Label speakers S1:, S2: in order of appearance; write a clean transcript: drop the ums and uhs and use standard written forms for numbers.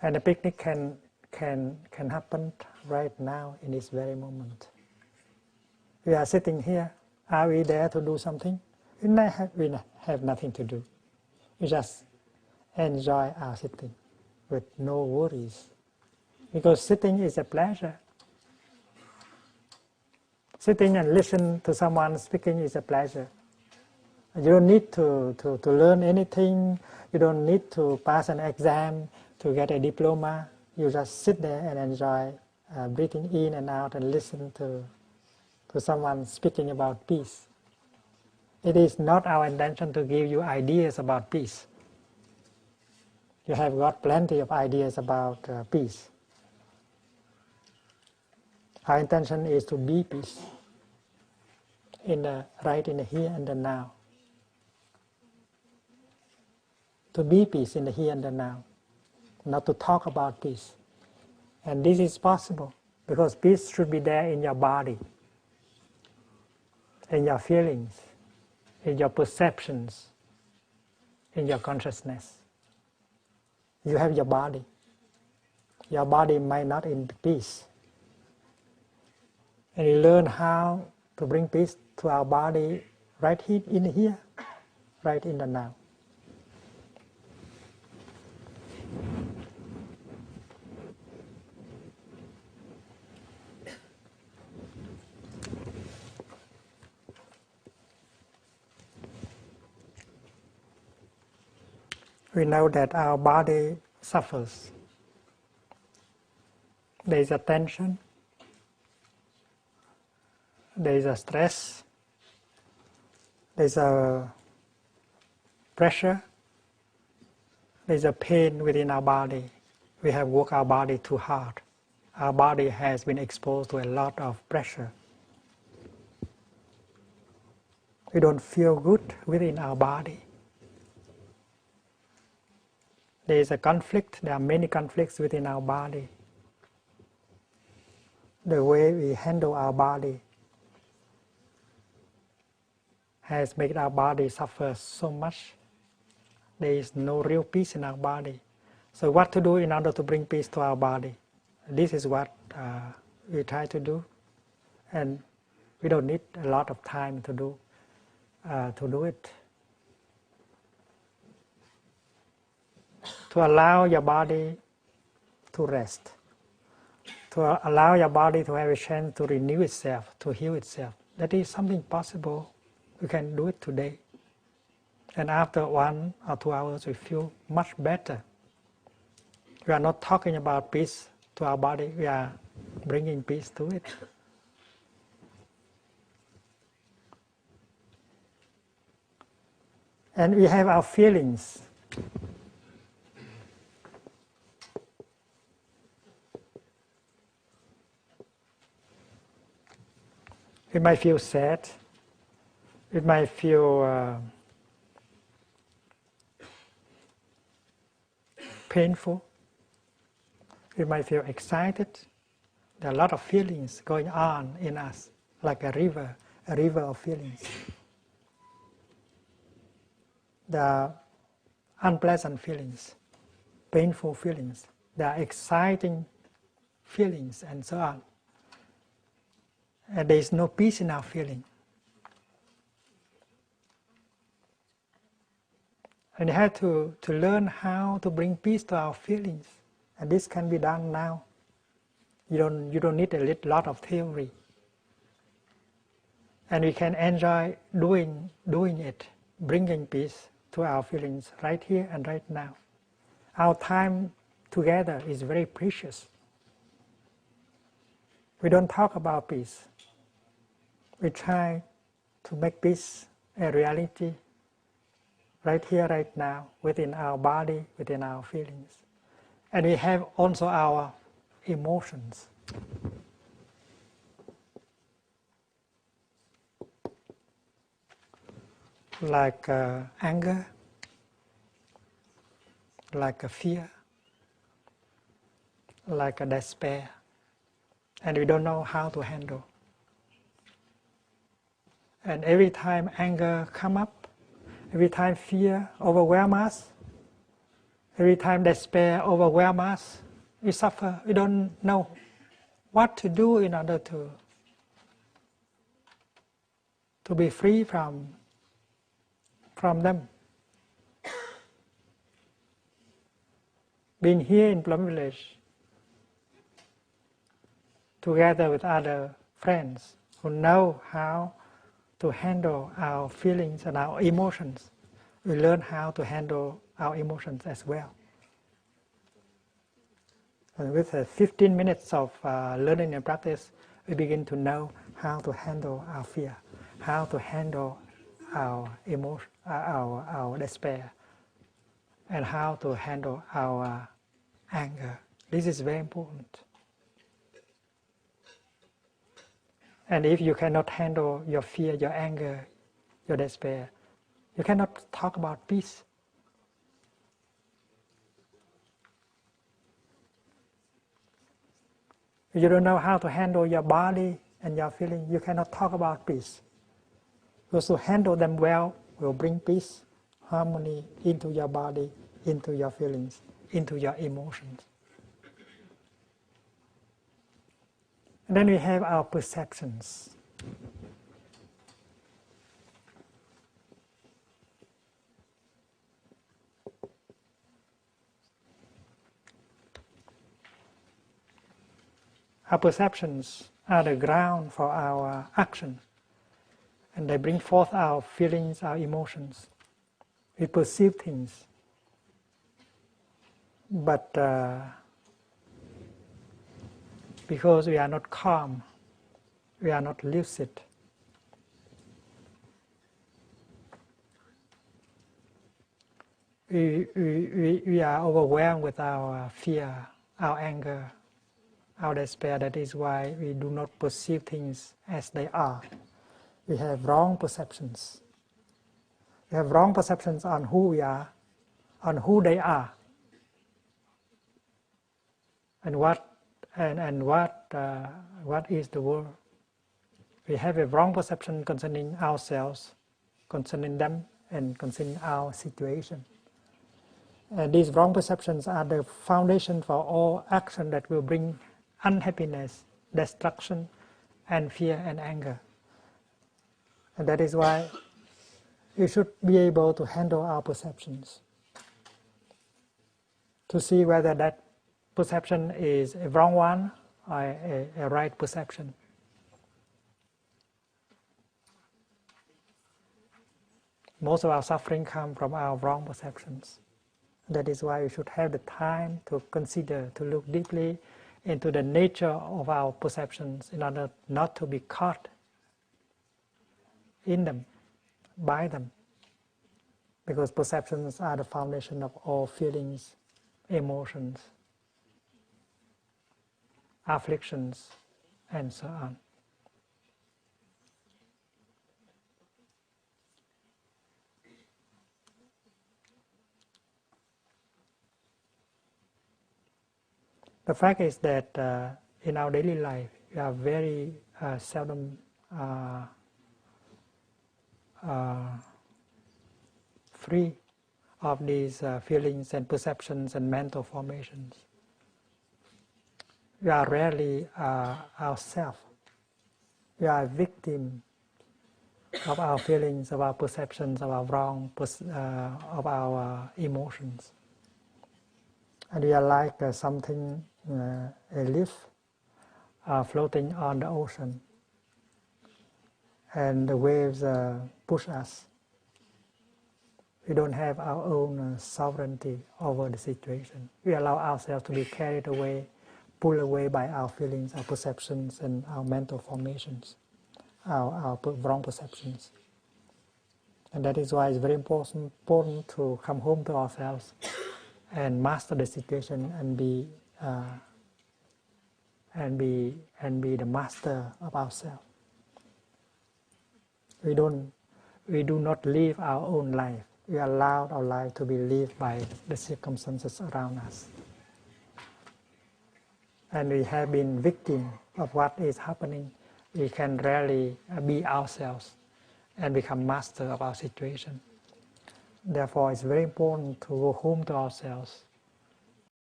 S1: And the picnic can happen right now in this very moment. We are sitting here. Are we there to do something? We have nothing to do. We just enjoy our sitting with no worries. Because sitting is a pleasure. Sitting and listen to someone speaking is a pleasure. You don't need to learn anything. You don't need to pass an exam to get a diploma. You just sit there and enjoy breathing in and out and listen to someone speaking about peace. It is not our intention to give you ideas about peace. You have got plenty of ideas about peace. Our intention is to be peace, right in the here and the now. To be peace in the here and the now, not to talk about peace. And this is possible because peace should be there in your body, in your feelings, in your perceptions, in your consciousness. You have your body. Your body might not in peace. And you learn how to bring peace to our body right in here, right in the now. We know that our body suffers. There is a tension, there is a stress, there is a pressure, there is a pain within our body. We have worked our body too hard. Our body has been exposed to a lot of pressure. We don't feel good within our body. There is a conflict, there are many conflicts within our body. The way we handle our body has made our body suffer so much. There is no real peace in our body. So what to do in order to bring peace to our body? This is what we try to do. And we don't need a lot of time to do it. To allow your body to rest, to allow your body to have a chance to renew itself, to heal itself. That is something possible. We can do it today. And after 1 or 2 hours, we feel much better. We are not talking about peace to our body, we are bringing peace to it. And we have our feelings. We might feel sad, we might feel painful, we might feel excited. There are a lot of feelings going on in us, like a river of feelings. There are unpleasant feelings, painful feelings, there are exciting feelings, and so on. And there is no peace in our feeling. And you have to learn how to bring peace to our feelings. And this can be done now. You don't need a lot of theory. And we can enjoy doing it, bringing peace to our feelings right here and right now. Our time together is very precious. We don't talk about peace. We try to make peace a reality right here, right now, within our body, within our feelings. And we have also our emotions. Like anger, like a fear, like a despair. And we don't know how to handle. And every time anger comes up, every time fear overwhelms us, Every time despair overwhelms us, we suffer. We don't know what to do in order to be free from them. Being here in Plum Village, together with other friends who know how to handle our feelings and our emotions, we learn how to handle our emotions as well. And with 15 minutes of learning and practice, we begin to know how to handle our fear, how to handle our emotion, our despair, and how to handle our anger. This is very important. And if you cannot handle your fear, your anger, your despair, you cannot talk about peace. If you don't know how to handle your body and your feeling, you cannot talk about peace. Because to handle them well will bring peace, harmony into your body, into your feelings, into your emotions. And then we have our perceptions. Our perceptions are the ground for our action, and they bring forth our feelings, our emotions. We perceive things, but because we are not calm, we are not lucid, we are overwhelmed with our fear, our anger, our despair. That is why we do not perceive things as they are. We have wrong perceptions. We have wrong perceptions on who we are, on who they are, and what is the world. We have a wrong perception concerning ourselves, concerning them, and concerning our situation. And these wrong perceptions are the foundation for all action that will bring unhappiness, destruction, and fear and anger. And that is why we should be able to handle our perceptions, to see whether that perception is a wrong one or a right perception. Most of our suffering comes from our wrong perceptions. That is why we should have the time to consider, to look deeply into the nature of our perceptions in order not to be caught in them, by them. Because perceptions are the foundation of all feelings, emotions, afflictions, and so on. The fact is that in our daily life, we are very seldom free of these feelings and perceptions and mental formations. We are rarely ourselves. We are a victim of our feelings, of our perceptions, of our of our emotions. And we are like something, a leaf floating on the ocean. And the waves push us. We don't have our own sovereignty over the situation. We allow ourselves to be carried away, pulled away by our feelings, our perceptions, and our mental formations, our wrong perceptions. And that is why it's very important to come home to ourselves and master the situation and be the master of ourselves. We do not live our own life. We allow our life to be lived by the circumstances around us. And we have been victim of what is happening. We can rarely be ourselves and become master of our situation. Therefore, it's very important to go home to ourselves